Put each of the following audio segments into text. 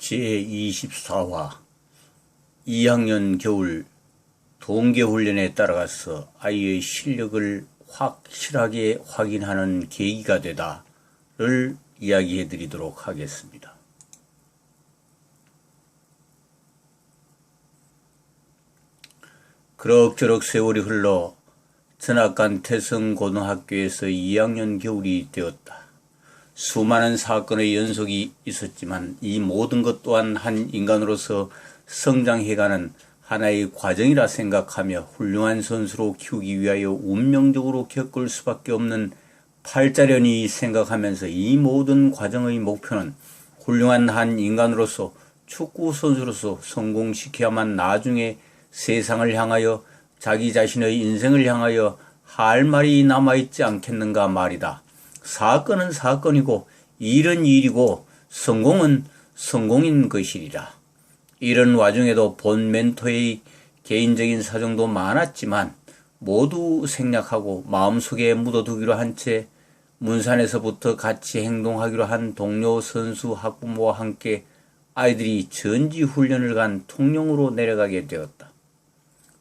제24화 2학년 겨울 동계훈련에 따라가서 아이의 실력을 확실하게 확인하는 계기가 되다를 이야기해 드리도록 하겠습니다. 그럭저럭 세월이 흘러 전학간 태성고등학교에서 2학년 겨울이 되었다. 수많은 사건의 연속이 있었지만 이 모든 것 또한 한 인간으로서 성장해가는 하나의 과정이라 생각하며 훌륭한 선수로 키우기 위하여 운명적으로 겪을 수밖에 없는 팔자련이 생각하면서 이 모든 과정의 목표는 훌륭한 한 인간으로서 축구 선수로서 성공시켜야만 나중에 세상을 향하여 자기 자신의 인생을 향하여 할 말이 남아있지 않겠는가 말이다. 사건은 사건이고 일은 일이고 성공은 성공인 것이리라. 이런 와중에도 본 멘토의 개인적인 사정도 많았지만 모두 생략하고 마음속에 묻어두기로 한 채 문산에서부터 같이 행동하기로 한 동료 선수 학부모와 함께 아이들이 전지훈련을 간 통영으로 내려가게 되었다.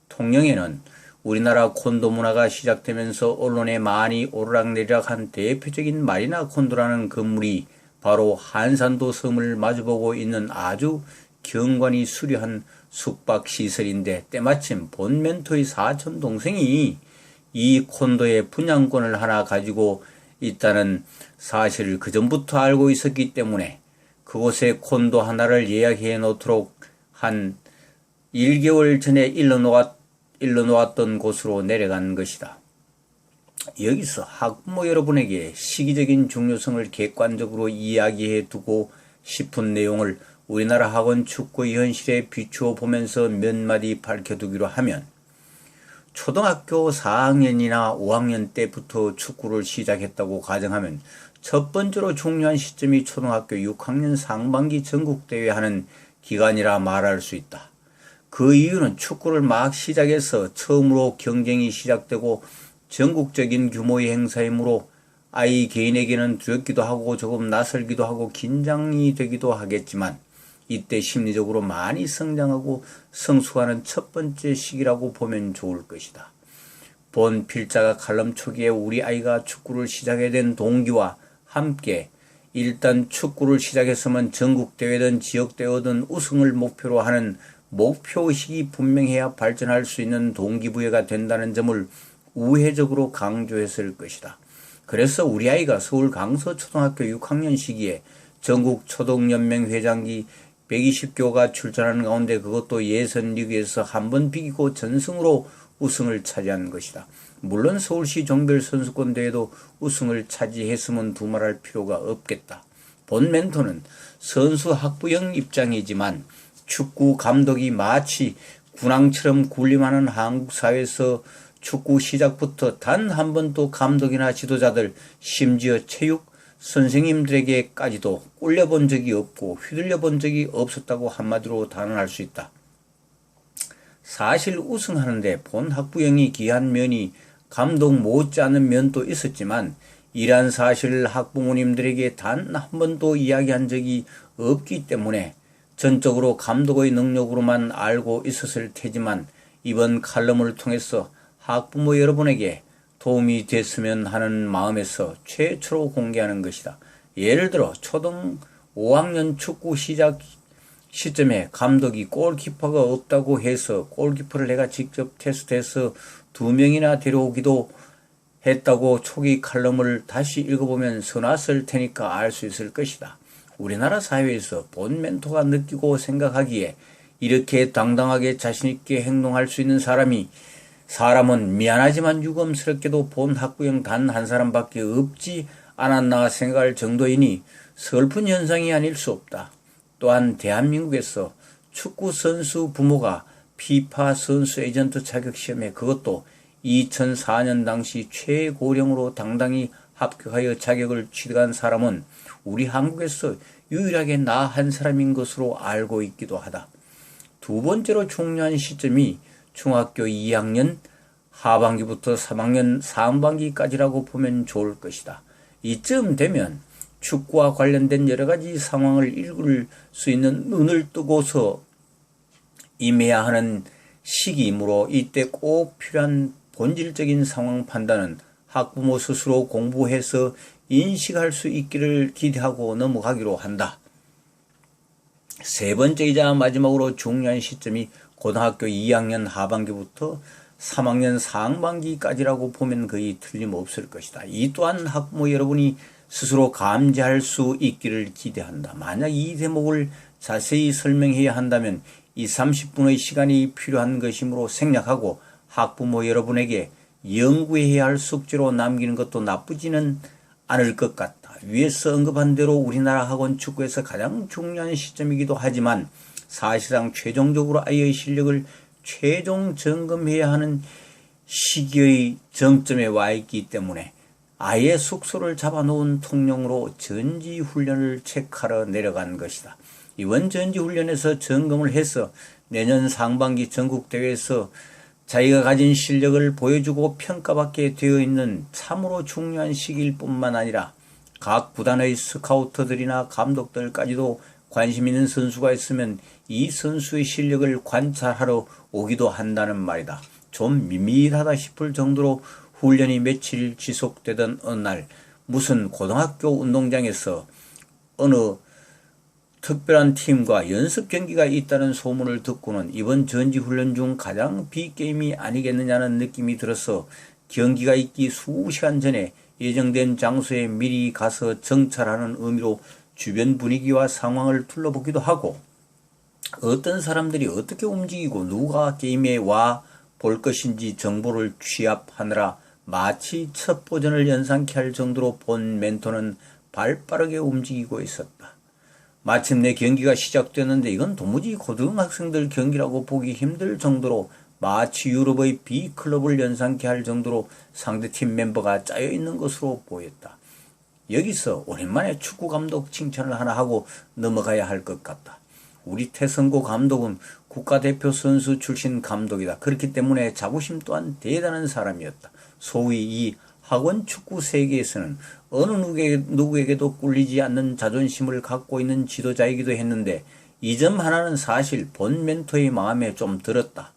통영에는 우리나라 콘도 문화가 시작되면서 언론에 많이 오르락내리락한 대표적인 마리나 콘도라는 건물이 바로 한산도 섬을 마주보고 있는 아주 경관이 수려한 숙박시설인데 때마침 본 멘토의 사촌 동생이 이 콘도의 분양권을 하나 가지고 있다는 사실을 그전부터 알고 있었기 때문에 그곳에 콘도 하나를 예약해 놓도록 한 1개월 전에 일러놓았던 곳으로 내려간 것이다. 여기서 학부모 여러분에게 시기적인 중요성을 객관적으로 이야기해 두고 싶은 내용을 우리나라 학원 축구의 현실에 비추어 보면서 몇 마디 밝혀두기로 하면, 초등학교 4학년이나 5학년 때부터 축구를 시작했다고 가정하면 첫 번째로 중요한 시점이 초등학교 6학년 상반기 전국대회 하는 기간이라 말할 수 있다. 그 이유는 축구를 막 시작해서 처음으로 경쟁이 시작되고 전국적인 규모의 행사이므로 아이 개인에게는 두렵기도 하고 조금 낯설기도 하고 긴장이 되기도 하겠지만 이때 심리적으로 많이 성장하고 성숙하는 첫 번째 시기라고 보면 좋을 것이다. 본 필자가 칼럼 초기에 우리 아이가 축구를 시작하게 된 동기와 함께 일단 축구를 시작했으면 전국대회든 지역대회든 우승을 목표로 하는 목표의식이 분명해야 발전할 수 있는 동기부여가 된다는 점을 우회적으로 강조했을 것이다. 그래서 우리 아이가 서울 강서초등학교 6학년 시기에 전국 초등연맹 회장기 120교가 출전하는 가운데 그것도 예선 리그에서 한 번 비기고 전승으로 우승을 차지한 것이다. 물론 서울시 종별 선수권 대회도 우승을 차지했으면 두말할 필요가 없겠다. 본 멘토는 선수 학부형 입장이지만 축구 감독이 마치 군왕처럼 군림하는 한국 사회에서 축구 시작부터 단 한 번도 감독이나 지도자들, 심지어 체육 선생님들에게까지도 꿀려본 적이 없고 휘둘려본 적이 없었다고 한마디로 단언할 수 있다. 사실 우승하는데 본 학부형이 기한 면이 감독 못지않은 면도 있었지만 이러한 사실을 학부모님들에게 단 한 번도 이야기한 적이 없기 때문에 전적으로 감독의 능력으로만 알고 있었을 테지만 이번 칼럼을 통해서 학부모 여러분에게 도움이 됐으면 하는 마음에서 최초로 공개하는 것이다. 예를 들어 초등 5학년 축구 시작 시점에 감독이 골키퍼가 없다고 해서 골키퍼를 내가 직접 테스트해서 2명이나 데려오기도 했다고 초기 칼럼을 다시 읽어보면 서놨을 테니까 알 수 있을 것이다. 우리나라 사회에서 본 멘토가 느끼고 생각하기에 이렇게 당당하게 자신있게 행동할 수 있는 사람은 미안하지만 유감스럽게도 본 학부형 단 한 사람밖에 없지 않았나 생각할 정도이니 슬픈 현상이 아닐 수 없다. 또한 대한민국에서 축구 선수 부모가 피파 선수 에이전트 자격 시험에 그것도 2004년 당시 최고령으로 당당히 합격하여 자격을 취득한 사람은 우리 한국에서 유일하게 나 한 사람인 것으로 알고 있기도 하다. 두 번째로 중요한 시점이 중학교 2학년 하반기부터 3학년 상반기까지라고 보면 좋을 것이다. 이쯤 되면 축구와 관련된 여러 가지 상황을 읽을 수 있는 눈을 뜨고서 임해야 하는 시기이므로 이때 꼭 필요한 본질적인 상황 판단은 학부모 스스로 공부해서 인식할 수 있기를 기대하고 넘어가기로 한다. 세 번째이자 마지막으로 중요한 시점이 고등학교 2학년 하반기부터 3학년 상반기까지라고 보면 거의 틀림없을 것이다. 이 또한 학부모 여러분이 스스로 감지할 수 있기를 기대한다. 만약 이 대목을 자세히 설명해야 한다면 이 30분의 시간이 필요한 것이므로 생략하고 학부모 여러분에게 연구해야 할 숙제로 남기는 것도 나쁘지는 않을 것 같다. 위에서 언급한 대로 우리나라 학원 축구에서 가장 중요한 시점이기도 하지만 사실상 최종적으로 아이의 실력을 최종 점검해야 하는 시기의 정점에 와 있기 때문에 아예 숙소를 잡아놓은 통령으로 전지훈련을 체크하러 내려간 것이다. 이번 전지훈련에서 점검을 해서 내년 상반기 전국대회에서 자기가 가진 실력을 보여주고 평가받게 되어 있는 참으로 중요한 시기일 뿐만 아니라 각 구단의 스카우터들이나 감독들까지도 관심 있는 선수가 있으면 이 선수의 실력을 관찰하러 오기도 한다는 말이다. 좀 밋밋하다 싶을 정도로 훈련이 며칠 지속되던 어느 날 무슨 고등학교 운동장에서 어느 특별한 팀과 연습 경기가 있다는 소문을 듣고는 이번 전지훈련 중 가장 빅게임이 아니겠느냐는 느낌이 들어서 경기가 있기 수시간 전에 예정된 장소에 미리 가서 정찰하는 의미로 주변 분위기와 상황을 둘러보기도 하고 어떤 사람들이 어떻게 움직이고 누가 게임에 와 볼 것인지 정보를 취합하느라 마치 첫 버전을 연상케 할 정도로 본 멘토는 발빠르게 움직이고 있었다. 마침내 경기가 시작되었는데 이건 도무지 고등학생들 경기라고 보기 힘들 정도로 마치 유럽의 B클럽을 연상케 할 정도로 상대팀 멤버가 짜여있는 것으로 보였다. 여기서 오랜만에 축구 감독 칭찬을 하나 하고 넘어가야 할 것 같다. 우리 태성고 감독은 국가대표 선수 출신 감독이다. 그렇기 때문에 자부심 또한 대단한 사람이었다. 소위 이 학원 축구 세계에서는 어느 누구에게도 꿀리지 않는 자존심을 갖고 있는 지도자이기도 했는데 이 점 하나는 사실 본 멘토의 마음에 좀 들었다.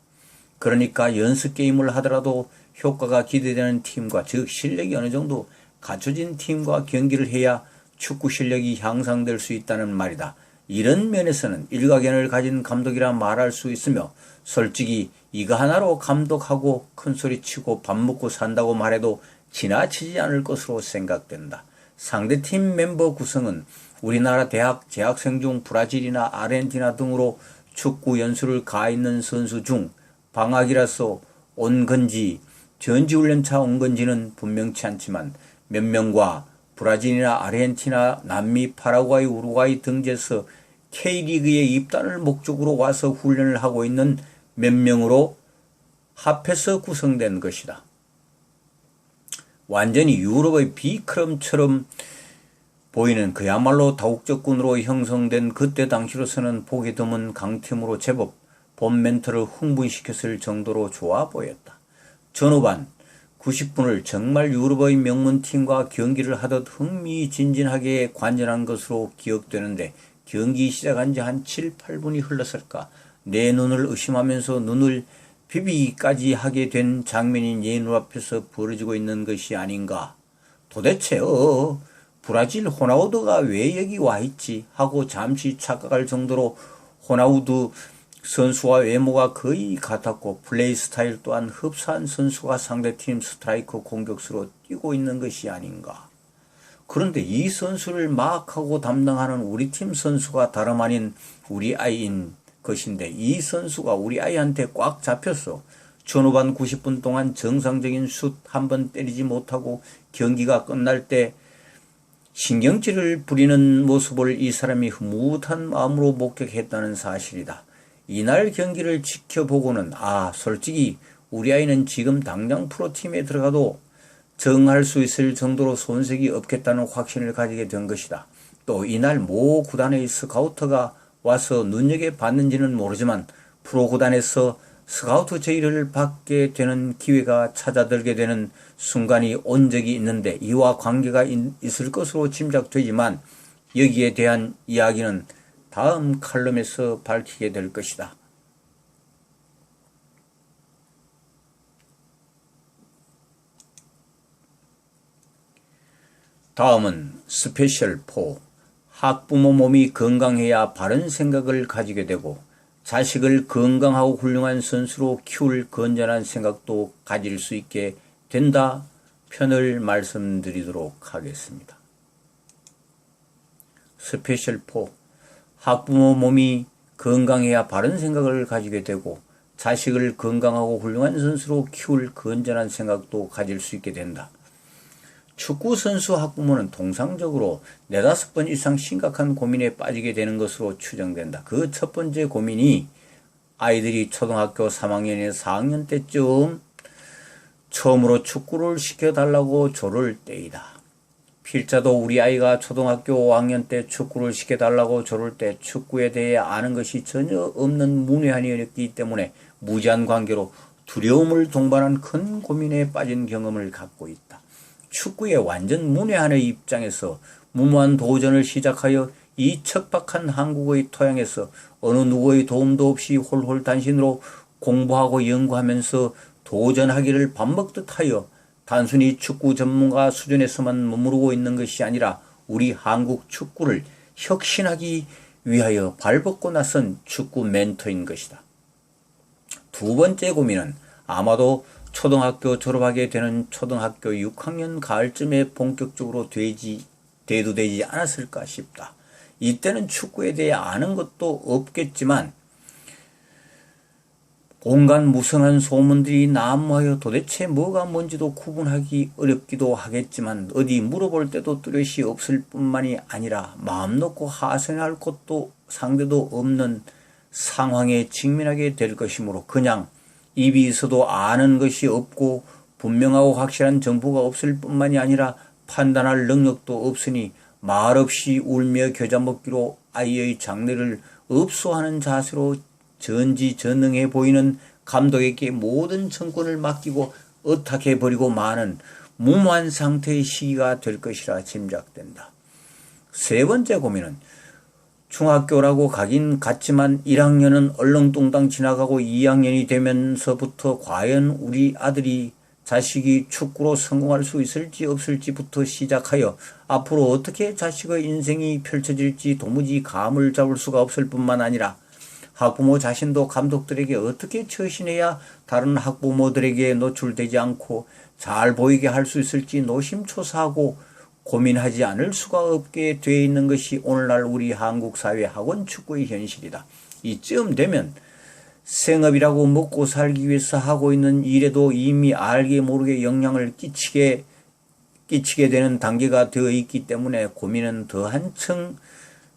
그러니까 연습 게임을 하더라도 효과가 기대되는 팀과 즉 실력이 어느 정도 갖춰진 팀과 경기를 해야 축구 실력이 향상될 수 있다는 말이다. 이런 면에서는 일가견을 가진 감독이라 말할 수 있으며 솔직히 이거 하나로 감독하고 큰소리치고 밥 먹고 산다고 말해도 지나치지 않을 것으로 생각된다. 상대팀 멤버 구성은 우리나라 대학 재학생 중 브라질이나 아르헨티나 등으로 축구 연수를 가 있는 선수 중 방학이라서 온 건지 전지훈련차 온 건지는 분명치 않지만 몇 명과 브라질이나 아르헨티나, 남미, 파라과이, 우루과이 등지에서 K리그에 입단을 목적으로 와서 훈련을 하고 있는 몇 명으로 합해서 구성된 것이다. 완전히 유럽의 B클럽처럼 보이는 그야말로 다국적군으로 형성된 그때 당시로서는 보기 드문 강팀으로 제법 본 멘토를 흥분시켰을 정도로 좋아 보였다. 전후반 90분을 정말 유럽의 명문팀과 경기를 하듯 흥미진진하게 관전한 것으로 기억되는데 경기 시작한 지 한 7, 8분이 흘렀을까. 내 눈을 의심하면서 눈을 비비기까지 하게 된 장면이 내 눈앞에서 벌어지고 있는 것이 아닌가. 도대체 브라질 호나우두가 왜 여기 와 있지 하고 잠시 착각할 정도로 호나우두 선수와 외모가 거의 같았고 플레이 스타일 또한 흡사한 선수가 상대팀 스트라이커 공격수로 뛰고 있는 것이 아닌가. 그런데 이 선수를 막하고 담당하는 우리 팀 선수가 다름 아닌 우리 아이인 것인데 이 선수가 우리 아이한테 꽉 잡혔어. 전후반 90분 동안 정상적인 슛 한 번 때리지 못하고 경기가 끝날 때 신경질을 부리는 모습을 이 사람이 흐뭇한 마음으로 목격했다는 사실이다. 이날 경기를 지켜보고는 솔직히 우리 아이는 지금 당장 프로팀에 들어가도 정할 수 있을 정도로 손색이 없겠다는 확신을 가지게 된 것이다. 또 이날 모 구단의 스카우터가 와서 눈여겨봤는지는 모르지만 프로 구단에서 스카우트 제의를 받게 되는 기회가 찾아들게 되는 순간이 온 적이 있는데 이와 관계가 있을 것으로 짐작되지만 여기에 대한 이야기는 다음 칼럼에서 밝히게 될 것이다. 다음은 스페셜 4. 학부모 몸이 건강해야 바른 생각을 가지게 되고 자식을 건강하고 훌륭한 선수로 키울 건전한 생각도 가질 수 있게 된다 편을 말씀드리도록 하겠습니다. 스페셜 4. 학부모 몸이 건강해야 바른 생각을 가지게 되고 자식을 건강하고 훌륭한 선수로 키울 건전한 생각도 가질 수 있게 된다. 축구 선수 학부모는 통상적으로 4-5번 이상 심각한 고민에 빠지게 되는 것으로 추정된다. 그 첫 번째 고민이 아이들이 초등학교 3학년에서 4학년 때쯤 처음으로 축구를 시켜달라고 조를 때이다. 필자도 우리 아이가 초등학교 5학년 때 축구를 시켜달라고 조를 때 축구에 대해 아는 것이 전혀 없는 문외한이었기 때문에 무지한 관계로 두려움을 동반한 큰 고민에 빠진 경험을 갖고 있다. 축구에 완전 문외한의 입장에서 무모한 도전을 시작하여 이 척박한 한국의 토양에서 어느 누구의 도움도 없이 홀홀단신으로 공부하고 연구하면서 도전하기를 반복듯 하여 단순히 축구 전문가 수준에서만 머무르고 있는 것이 아니라 우리 한국 축구를 혁신하기 위하여 발벗고 나선 축구 멘토인 것이다. 두 번째 고민은 아마도 초등학교 졸업하게 되는 초등학교 6학년 가을쯤에 본격적으로 대두되지 않았을까 싶다. 이때는 축구에 대해 아는 것도 없겠지만 온갖 무성한 소문들이 난무하여 도대체 뭐가 뭔지도 구분하기 어렵기도 하겠지만 어디 물어볼 때도 뚜렷이 없을 뿐만이 아니라 마음 놓고 하소연할 곳도 상대도 없는 상황에 직면하게 될 것이므로 그냥 입이 있어도 아는 것이 없고 분명하고 확실한 정보가 없을 뿐만이 아니라 판단할 능력도 없으니 말없이 울며 겨자 먹기로 아이의 장래를 업소하는 자세로 전지전능해 보이는 감독에게 모든 정권을 맡기고 의탁해버리고 마는 무모한 상태의 시기가 될 것이라 짐작된다. 세 번째 고민은 중학교라고 가긴 갔지만 1학년은 얼렁뚱땅 지나가고 2학년이 되면서부터 과연 우리 아들이 자식이 축구로 성공할 수 있을지 없을지부터 시작하여 앞으로 어떻게 자식의 인생이 펼쳐질지 도무지 감을 잡을 수가 없을 뿐만 아니라 학부모 자신도 감독들에게 어떻게 처신해야 다른 학부모들에게 노출되지 않고 잘 보이게 할 수 있을지 노심초사하고 고민하지 않을 수가 없게 되어 있는 것이 오늘날 우리 한국 사회 학원 축구의 현실이다. 이쯤 되면 생업이라고 먹고 살기 위해서 하고 있는 일에도 이미 알게 모르게 영향을 끼치게 되는 단계가 되어 있기 때문에 고민은 더 한층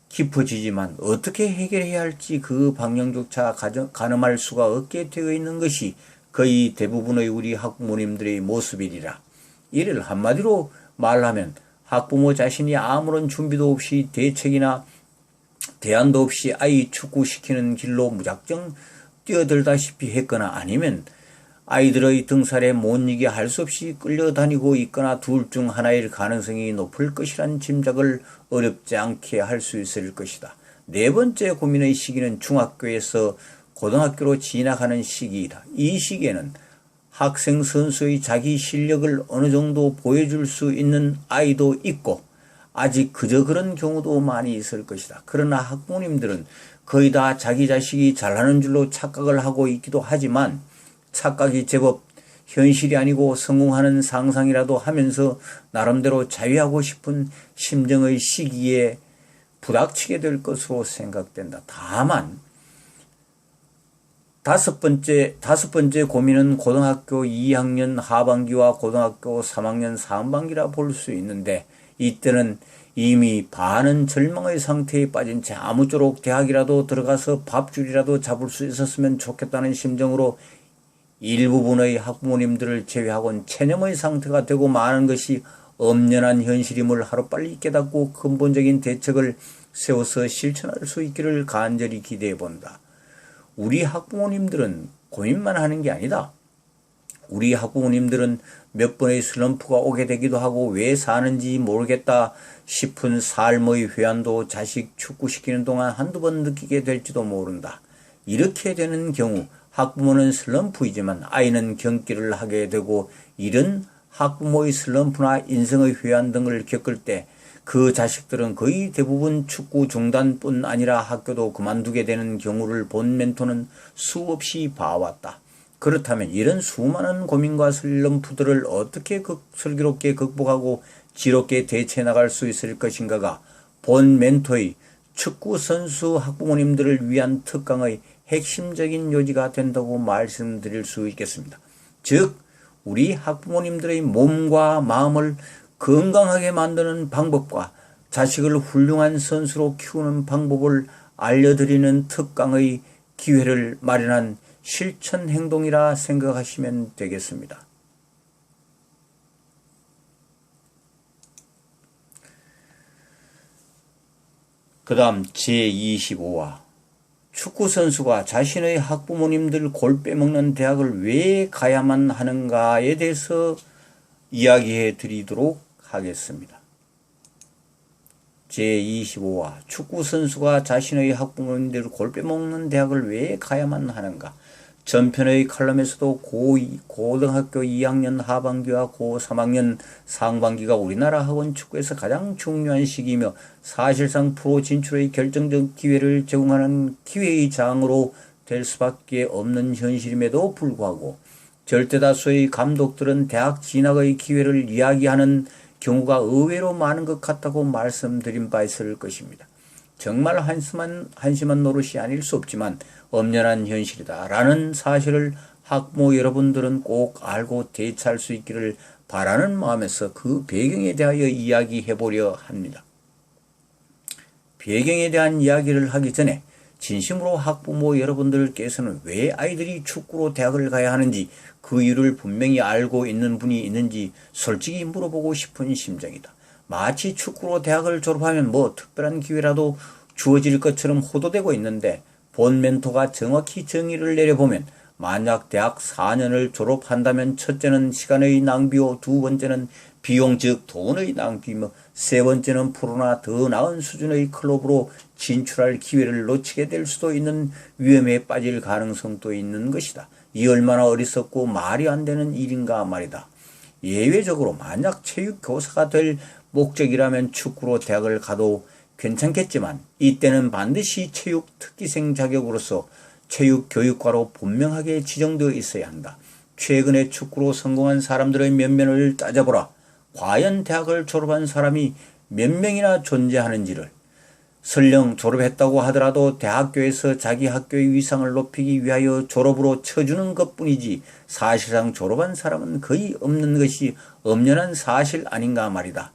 깊어지지만 어떻게 해결해야 할지 그 방향조차 가늠할 수가 없게 되어 있는 것이 거의 대부분의 우리 학부모님들의 모습이리라. 이를 한마디로 말하면 학부모 자신이 아무런 준비도 없이 대책이나 대안도 없이 아이 축구시키는 길로 무작정 뛰어들다시피 했거나 아니면 아이들의 등살에 못 이게 할 수 없이 끌려다니고 있거나 둘 중 하나일 가능성이 높을 것이란 짐작을 어렵지 않게 할 수 있을 것이다. 네 번째 고민의 시기는 중학교에서 고등학교로 진학하는 시기이다. 이 시기에는 학생 선수의 자기 실력을 어느 정도 보여줄 수 있는 아이도 있고 아직 그저 그런 경우도 많이 있을 것이다. 그러나 학부모님들은 거의 다 자기 자식이 잘하는 줄로 착각을 하고 있기도 하지만 착각이 제법 현실이 아니고 성공하는 상상이라도 하면서 나름대로 자위하고 싶은 심정의 시기에 부닥치게 될 것으로 생각된다. 다만 다섯 번째 고민은 고등학교 2학년 하반기와 고등학교 3학년 상반기라 볼 수 있는데 이때는 이미 반은 절망의 상태에 빠진 채 아무쪼록 대학이라도 들어가서 밥줄이라도 잡을 수 있었으면 좋겠다는 심정으로 일부분의 학부모님들을 제외하고는 체념의 상태가 되고 마는 것이 엄연한 현실임을 하루빨리 깨닫고 근본적인 대책을 세워서 실천할 수 있기를 간절히 기대해 본다. 우리 학부모님들은 고민만 하는 게 아니다. 우리 학부모님들은 몇 번의 슬럼프가 오게 되기도 하고 왜 사는지 모르겠다 싶은 삶의 회한도 자식 축구시키는 동안 한두 번 느끼게 될지도 모른다. 이렇게 되는 경우 학부모는 슬럼프이지만 아이는 경기를 하게 되고 이런 학부모의 슬럼프나 인생의 회한 등을 겪을 때 그 자식들은 거의 대부분 축구 중단뿐 아니라 학교도 그만두게 되는 경우를 본 멘토는 수없이 봐왔다. 그렇다면 이런 수많은 고민과 슬럼프들을 어떻게 슬기롭게 극복하고 지롭게 대처해 나갈 수 있을 것인가가 본 멘토의 축구 선수 학부모님들을 위한 특강의 핵심적인 요지가 된다고 말씀드릴 수 있겠습니다. 즉, 우리 학부모님들의 몸과 마음을 건강하게 만드는 방법과 자식을 훌륭한 선수로 키우는 방법을 알려드리는 특강의 기회를 마련한 실천 행동이라 생각하시면 되겠습니다. 그 다음 제25화 축구선수가 자신의 학부모님들 골 빼먹는 대학을 왜 가야만 하는가에 대해서 이야기해 드리도록 하겠습니다. 제25화 축구선수가 자신의 학부모님들 골 빼먹는 대학을 왜 가야만 하는가. 전편의 칼럼에서도 고등학교 2학년 하반기와 고3학년 상반기가 우리나라 학원 축구에서 가장 중요한 시기이며 사실상 프로 진출의 결정적 기회를 제공하는 기회의 장으로 될 수밖에 없는 현실임에도 불구하고 절대다수의 감독들은 대학 진학의 기회를 이야기하는 경우가 의외로 많은 것 같다고 말씀드린 바 있을 것입니다. 정말 한심한 노릇이 아닐 수 없지만 엄연한 현실이다 라는 사실을 학부모 여러분들은 꼭 알고 대처할 수 있기를 바라는 마음에서 그 배경에 대하여 이야기해 보려 합니다. 배경에 대한 이야기를 하기 전에 진심으로 학부모 여러분들께서는 왜 아이들이 축구로 대학을 가야 하는지 그 이유를 분명히 알고 있는 분이 있는지 솔직히 물어보고 싶은 심정이다. 마치 축구로 대학을 졸업하면 뭐 특별한 기회라도 주어질 것처럼 호도되고 있는데 본 멘토가 정확히 정의를 내려보면 만약 대학 4년을 졸업한다면 첫째는 시간의 낭비요, 두 번째는 비용 즉 돈의 낭비며 세 번째는 프로나 더 나은 수준의 클럽으로 진출할 기회를 놓치게 될 수도 있는 위험에 빠질 가능성도 있는 것이다. 이 얼마나 어리석고 말이 안 되는 일인가 말이다. 예외적으로 만약 체육교사가 될 목적이라면 축구로 대학을 가도 괜찮겠지만 이때는 반드시 체육 특기생 자격으로서 체육교육과로 분명하게 지정되어 있어야 한다. 최근에 축구로 성공한 사람들의 면면을 따져보라. 과연 대학을 졸업한 사람이 몇 명이나 존재하는지를. 설령 졸업했다고 하더라도 대학교에서 자기 학교의 위상을 높이기 위하여 졸업으로 쳐주는 것뿐이지 사실상 졸업한 사람은 거의 없는 것이 엄연한 사실 아닌가 말이다.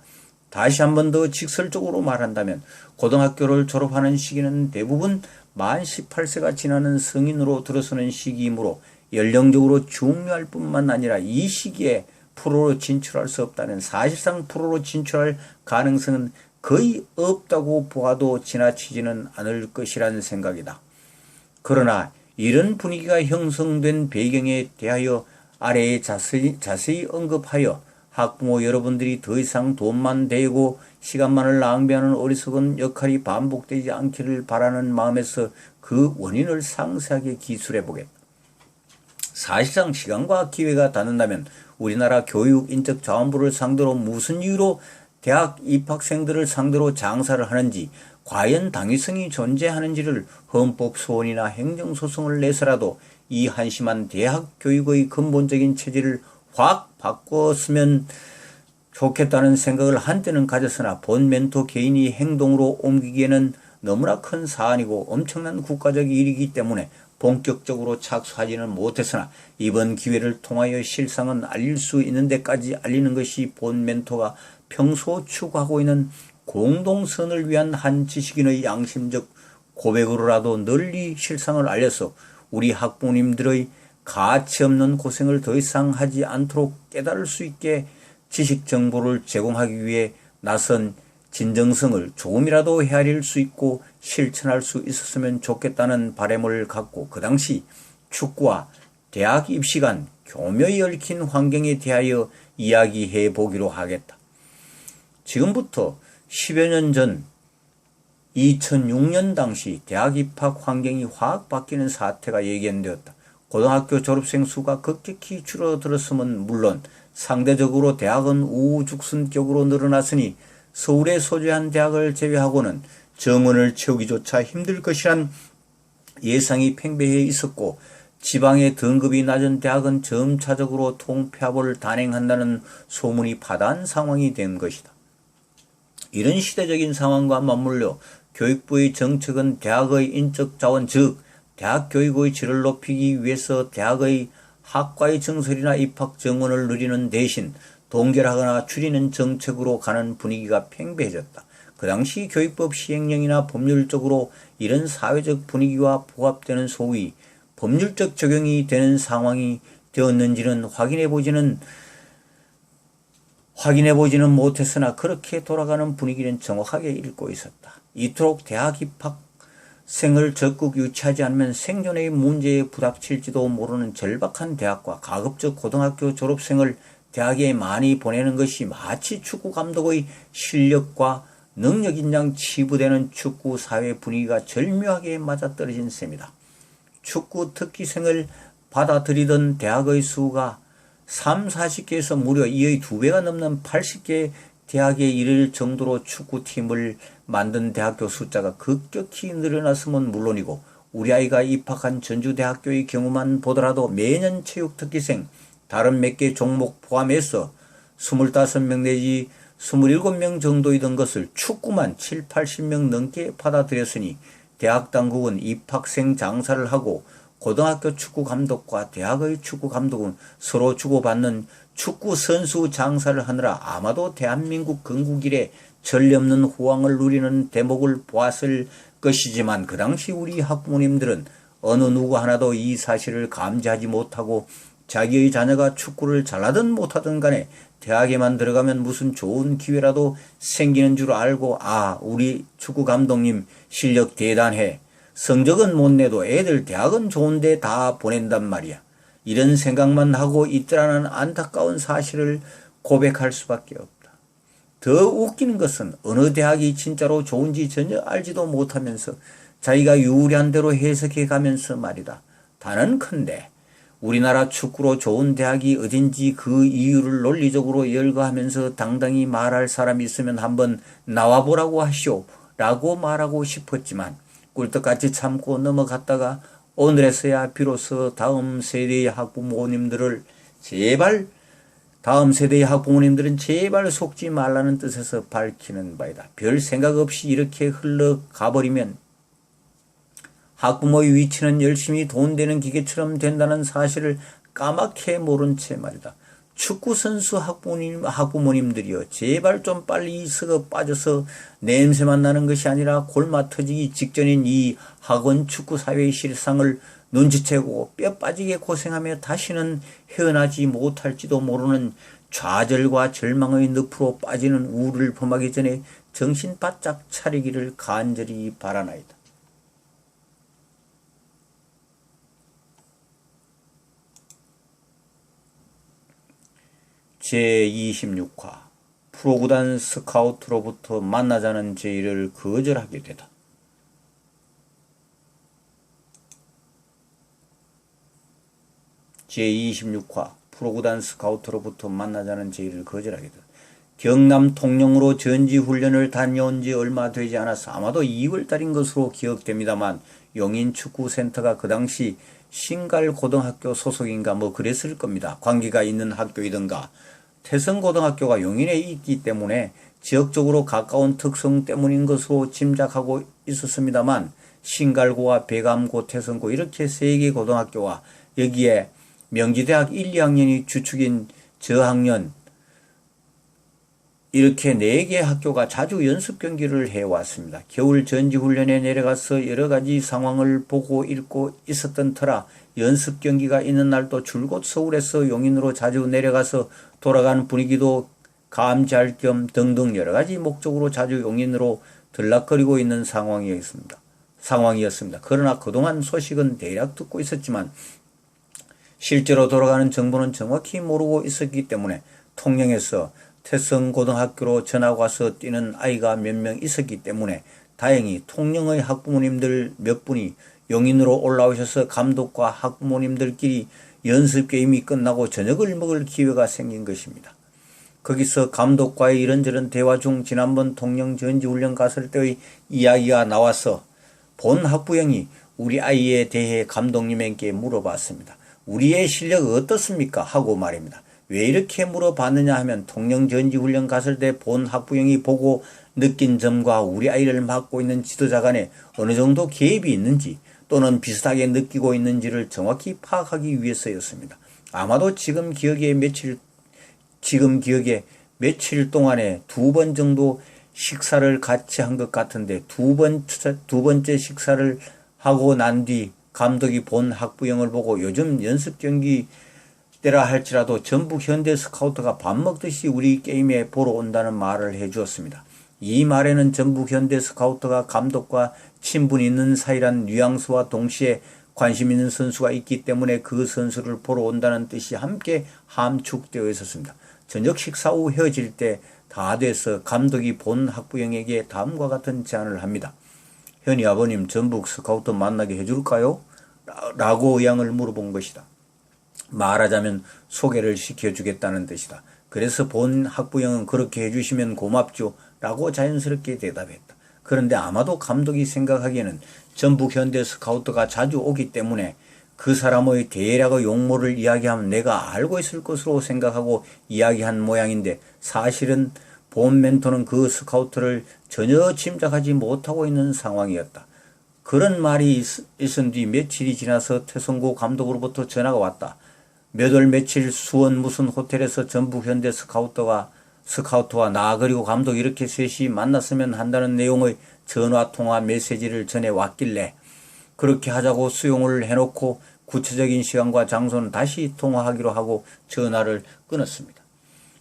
다시 한 번 더 직설적으로 말한다면 고등학교를 졸업하는 시기는 대부분 만 18세가 지나는 성인으로 들어서는 시기이므로 연령적으로 중요할 뿐만 아니라 이 시기에 프로로 진출할 수 없다는 사실상 프로로 진출할 가능성은 거의 없다고 보아도 지나치지는 않을 것이라는 생각이다. 그러나 이런 분위기가 형성된 배경에 대하여 아래에 자세히 언급하여 학부모 여러분들이 더 이상 돈만 대고 시간만을 낭비하는 어리석은 역할이 반복되지 않기를 바라는 마음에서 그 원인을 상세하게 기술해 보겠다. 사실상 시간과 기회가 닿는다면 우리나라 교육인적자원부를 상대로 무슨 이유로 대학 입학생들을 상대로 장사를 하는지, 과연 당위성이 존재하는지를 헌법 소원이나 행정소송을 내서라도 이 한심한 대학 교육의 근본적인 체질을 확 바꿨으면 좋겠다는 생각을 한때는 가졌으나 본 멘토 개인이 행동으로 옮기기에는 너무나 큰 사안이고 엄청난 국가적 일이기 때문에 본격적으로 착수하지는 못했으나 이번 기회를 통하여 실상은 알릴 수 있는 데까지 알리는 것이 본 멘토가 평소 추구하고 있는 공동선을 위한 한 지식인의 양심적 고백으로라도 널리 실상을 알려서 우리 학부모님들의 가치 없는 고생을 더 이상 하지 않도록 깨달을 수 있게 지식 정보를 제공하기 위해 나선 진정성을 조금이라도 헤아릴 수 있고 실천할 수 있었으면 좋겠다는 바람을 갖고 그 당시 축구와 대학 입시간 교묘히 얽힌 환경에 대하여 이야기해 보기로 하겠다. 지금부터 10여 년 전 2006년 당시 대학 입학 환경이 확 바뀌는 사태가 예견되었다. 고등학교 졸업생 수가 급격히 줄어들었음은 물론 상대적으로 대학은 우후죽순격으로 늘어났으니 서울에 소재한 대학을 제외하고는 정원을 채우기조차 힘들 것이란 예상이 팽배해 있었고, 지방의 등급이 낮은 대학은 점차적으로 통폐합을 단행한다는 소문이 파다한 상황이 된 것이다. 이런 시대적인 상황과 맞물려 교육부의 정책은 대학의 인적 자원, 즉 대학 교육의 질을 높이기 위해서 대학의 학과의 증설이나 입학 정원을 늘리는 대신 동결하거나 줄이는 정책으로 가는 분위기가 팽배해졌다. 그 당시 교육법 시행령이나 법률적으로 이런 사회적 분위기와 부합되는 소위 법률적 적용이 되는 상황이 되었는지는 확인해보지는 못했으나 그렇게 돌아가는 분위기는 정확하게 읽고 있었다. 이토록 대학 입학생을 적극 유치하지 않으면 생존의 문제에 부닥칠지도 모르는 절박한 대학과 가급적 고등학교 졸업생을 대학에 많이 보내는 것이 마치 축구 감독의 실력과 능력인 양 치부되는 축구 사회 분위기가 절묘하게 맞아떨어진 셈이다. 축구 특기생을 받아들이던 대학의 수가 40개에서 무려 이의 2배가 넘는 80개 대학에 이를 정도로 축구팀을 만든 대학교 숫자가 급격히 늘어났음은 물론이고, 우리 아이가 입학한 전주대학교의 경우만 보더라도 매년 체육특기생 다른 몇 개 종목 포함해서 25명 내지 27명 정도이던 것을 축구만 7, 80명 넘게 받아들였으니 대학 당국은 입학생 장사를 하고 고등학교 축구 감독과 대학의 축구 감독은 서로 주고받는 축구 선수 장사를 하느라 아마도 대한민국 건국 이래 전례 없는 호황을 누리는 대목을 보았을 것이지만, 그 당시 우리 학부모님들은 어느 누구 하나도 이 사실을 감지하지 못하고 자기의 자녀가 축구를 잘하든 못하든 간에 대학에만 들어가면 무슨 좋은 기회라도 생기는 줄 알고, 아, 우리 축구 감독님 실력 대단해, 성적은 못 내도 애들 대학은 좋은데 다 보낸단 말이야, 이런 생각만 하고 있더라는 안타까운 사실을 고백할 수밖에 없다. 더 웃기는 것은 어느 대학이 진짜로 좋은지 전혀 알지도 못하면서 자기가 유리한 대로 해석해 가면서 말이다. 단언컨대 우리나라 축구로 좋은 대학이 어딘지 그 이유를 논리적으로 열거하면서 당당히 말할 사람이 있으면 한번 나와보라고 하시오 라고 말하고 싶었지만 꿀떡같이 참고 넘어갔다가 오늘에서야 비로소 다음 세대의 학부모님들은 제발 속지 말라는 뜻에서 밝히는 바이다. 별 생각 없이 이렇게 흘러가버리면 학부모의 위치는 열심히 돈 되는 기계처럼 된다는 사실을 까맣게 모른 채 말이다. 축구선수 학부모님들이여, 제발 좀 빨리 썩어 빠져서 냄새만 나는 것이 아니라 골마 터지기 직전인 이 학원 축구 사회의 실상을 눈치채고 뼈 빠지게 고생하며 다시는 헤어나지 못할지도 모르는 좌절과 절망의 늪으로 빠지는 우를 범하기 전에 정신 바짝 차리기를 간절히 바라나이다. 제26화 프로구단 스카우트로부터 만나자는 제의를 거절하게 되다. 제26화 프로구단 스카우트로부터 만나자는 제의를 거절하게 되다. 경남 통영으로 전지훈련을 다녀온 지 얼마 되지 않아서 아마도 2월달인 것으로 기억됩니다만, 용인축구센터가 그 당시 신갈고등학교 소속인가 뭐 그랬을 겁니다. 관계가 있는 학교이든가. 태성고등학교가 용인에 있기 때문에 지역적으로 가까운 특성 때문인 것으로 짐작하고 있었습니다만, 신갈고와 배감고, 태성고 이렇게 세 개 고등학교와 여기에 명지대학 1, 2학년이 주축인 저학년 이렇게 4개 학교가 자주 연습 경기를 해왔습니다. 겨울 전지훈련에 내려가서 여러 가지 상황을 보고 읽고 있었던 터라 연습 경기가 있는 날도 줄곧 서울에서 용인으로 자주 내려가서 돌아가는 분위기도 감지할 겸 등등 여러 가지 목적으로 자주 용인으로 들락거리고 있는 상황이었습니다. 그러나 그동안 소식은 대략 듣고 있었지만 실제로 돌아가는 정보는 정확히 모르고 있었기 때문에 통영에서 태성고등학교로 전학 와서 뛰는 아이가 몇 명 있었기 때문에 다행히 통영의 학부모님들 몇 분이 용인으로 올라오셔서 감독과 학부모님들끼리 연습 게임이 끝나고 저녁을 먹을 기회가 생긴 것입니다. 거기서 감독과의 이런저런 대화 중 지난번 통영 전지훈련 갔을 때의 이야기가 나와서 본 학부형이 우리 아이에 대해 감독님에게 물어봤습니다. 우리의 실력 어떻습니까? 하고 말입니다. 왜 이렇게 물어봤느냐 하면 통영 전지훈련 갔을 때 본 학부형이 보고 느낀 점과 우리 아이를 맡고 있는 지도자 간에 어느 정도 개입이 있는지 또는 비슷하게 느끼고 있는지를 정확히 파악하기 위해서였습니다. 아마도 지금 기억에 며칠 동안에 2번 정도 식사를 같이 한 것 같은데 두 번째 식사를 하고 난 뒤 감독이 본 학부형을 보고 요즘 연습 경기 때라 할지라도 전북 현대 스카우트가 밥 먹듯이 우리 게임에 보러 온다는 말을 해주었습니다. 이 말에는 전북 현대 스카우트가 감독과 친분이 있는 사이란 뉘앙스와 동시에 관심 있는 선수가 있기 때문에 그 선수를 보러 온다는 뜻이 함께 함축되어 있었습니다. 저녁 식사 후 헤어질 때 다 돼서 감독이 본 학부형에게 다음과 같은 제안을 합니다. 현이 아버님 전북 스카우트 만나게 해줄까요? 라고 의향을 물어본 것이다. 말하자면 소개를 시켜주겠다는 뜻이다. 그래서 본 학부형은 그렇게 해주시면 고맙죠 라고 자연스럽게 대답했다. 그런데 아마도 감독이 생각하기에는 전북 현대 스카우트가 자주 오기 때문에 그 사람의 대략의 용모를 이야기하면 내가 알고 있을 것으로 생각하고 이야기한 모양인데 사실은 본 멘토는 그 스카우트를 전혀 짐작하지 못하고 있는 상황이었다. 그런 말이 있은 뒤 며칠이 지나서 태성고 감독으로부터 전화가 왔다. 몇 월 며칠 수원 무슨 호텔에서 전북 현대 스카우트와 나 그리고 감독 이렇게 셋이 만났으면 한다는 내용의 전화통화 메시지를 전해왔길래 그렇게 하자고 수용을 해놓고 구체적인 시간과 장소는 다시 통화하기로 하고 전화를 끊었습니다.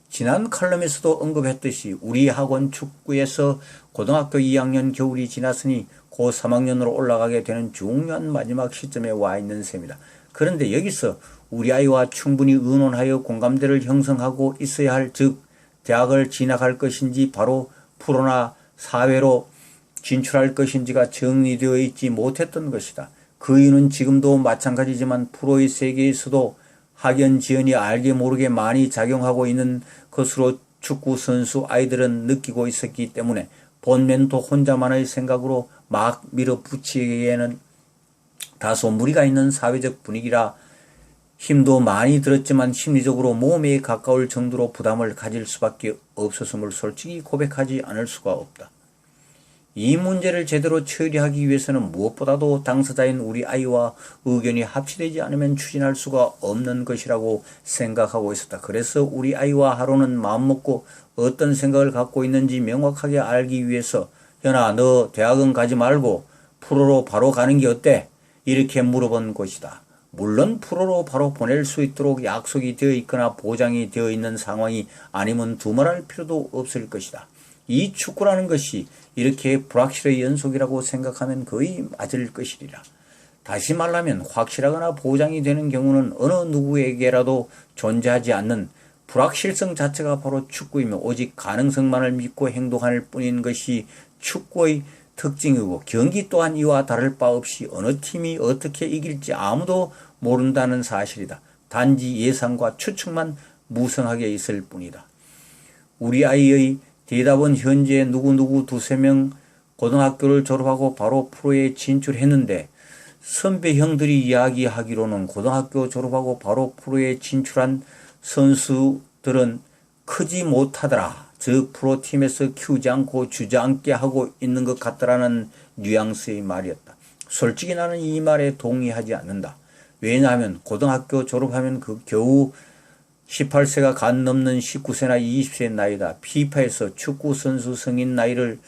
지난 칼럼에서도 언급했듯이 우리 학원 축구에서 고등학교 2학년 겨울이 지났으니 고 3학년으로 올라가게 되는 중요한 마지막 시점에 와 있는 셈이다. 그런데 여기서 우리 아이와 충분히 의논하여 공감대를 형성하고 있어야 할 즉 대학을 진학할 것인지 바로 프로나 사회로 진출할 것인지가 정리되어 있지 못했던 것이다. 그 이유는 지금도 마찬가지지만 프로의 세계에서도 학연 지연이 알게 모르게 많이 작용하고 있는 것으로 축구 선수 아이들은 느끼고 있었기 때문에 본 멘토 혼자만의 생각으로 막 밀어붙이기에는 다소 무리가 있는 사회적 분위기라 힘도 많이 들었지만 심리적으로 모험에 가까울 정도로 부담을 가질 수밖에 없었음을 솔직히 고백하지 않을 수가 없다. 이 문제를 제대로 처리하기 위해서는 무엇보다도 당사자인 우리 아이와 의견이 합치되지 않으면 추진할 수가 없는 것이라고 생각하고 있었다. 그래서 우리 아이와 하루는 마음먹고 어떤 생각을 갖고 있는지 명확하게 알기 위해서 현아 너 대학은 가지 말고 프로로 바로 가는 게 어때? 이렇게 물어본 것이다. 물론 프로로 바로 보낼 수 있도록 약속이 되어 있거나 보장이 되어 있는 상황이 아니면 두말할 필요도 없을 것이다. 이 축구라는 것이 이렇게 불확실의 연속이라고 생각하면 거의 맞을 것이리라. 다시 말하면 확실하거나 보장이 되는 경우는 어느 누구에게라도 존재하지 않는 불확실성 자체가 바로 축구이며 오직 가능성만을 믿고 행동할 뿐인 것이 축구의 특징이고 경기 또한 이와 다를 바 없이 어느 팀이 어떻게 이길지 아무도 모른다는 사실이다. 단지 예상과 추측만 무성하게 있을 뿐이다. 우리 아이의 대답은 현재 누구누구 두세 명 고등학교를 졸업하고 바로 프로에 진출했는데 선배 형들이 이야기하기로는 고등학교 졸업하고 바로 프로에 진출한 선수들은 크지 못하더라. 즉 프로팀에서 키우지 않고 주저앉게 하고 있는 것 같더라는 뉘앙스의 말이었다. 솔직히 나는 이 말에 동의하지 않는다. 왜냐하면 고등학교 졸업하면 그 겨우 18세가 간 넘는 19세나 20세 나이다. 피파에서 축구선수 성인 나이는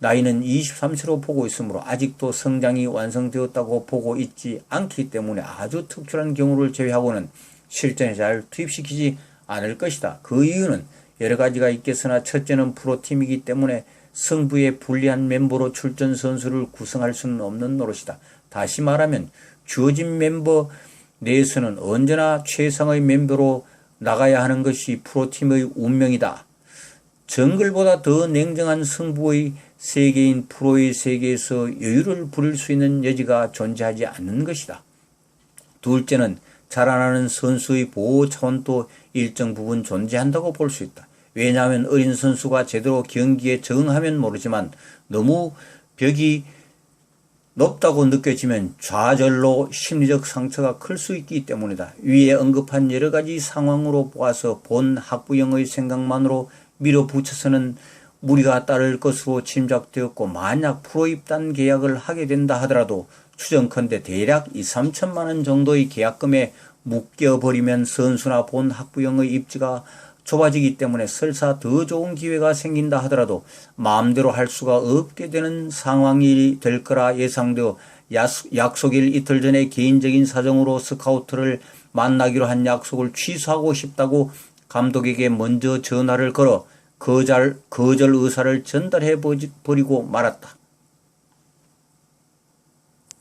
23세로 보고 있으므로 아직도 성장이 완성되었다고 보고 있지 않기 때문에 아주 특출한 경우를 제외하고는 실전에 잘 투입시키지 않을 것이다. 그 이유는 여러 가지가 있겠으나 첫째는 프로팀이기 때문에 승부에 불리한 멤버로 출전 선수를 구성할 수는 없는 노릇이다. 다시 말하면 주어진 멤버 내에서는 언제나 최상의 멤버로 나가야 하는 것이 프로팀의 운명이다. 정글보다 더 냉정한 승부의 세계인 프로의 세계에서 여유를 부릴 수 있는 여지가 존재하지 않는 것이다. 둘째는 자라나는 선수의 보호 차원도 일정 부분 존재한다고 볼 수 있다. 왜냐하면 어린 선수가 제대로 경기에 적응하면 모르지만 너무 벽이 높다고 느껴지면 좌절로 심리적 상처가 클 수 있기 때문이다. 위에 언급한 여러 가지 상황으로 보아서 본 학부형의 생각만으로 밀어붙여서는 무리가 따를 것으로 짐작되었고, 만약 프로 입단 계약을 하게 된다 하더라도 추정컨대 대략 2~3천만 원 정도의 계약금에 묶여버리면 선수나 본 학부형의 입지가 좁아지기 때문에 설사 더 좋은 기회가 생긴다 하더라도 마음대로 할 수가 없게 되는 상황이 될 거라 예상되어 약속일 이틀 전에 개인적인 사정으로 스카우트를 만나기로 한 약속을 취소하고 싶다고 감독에게 먼저 전화를 걸어 거절 의사를 전달해 버리고 말았다.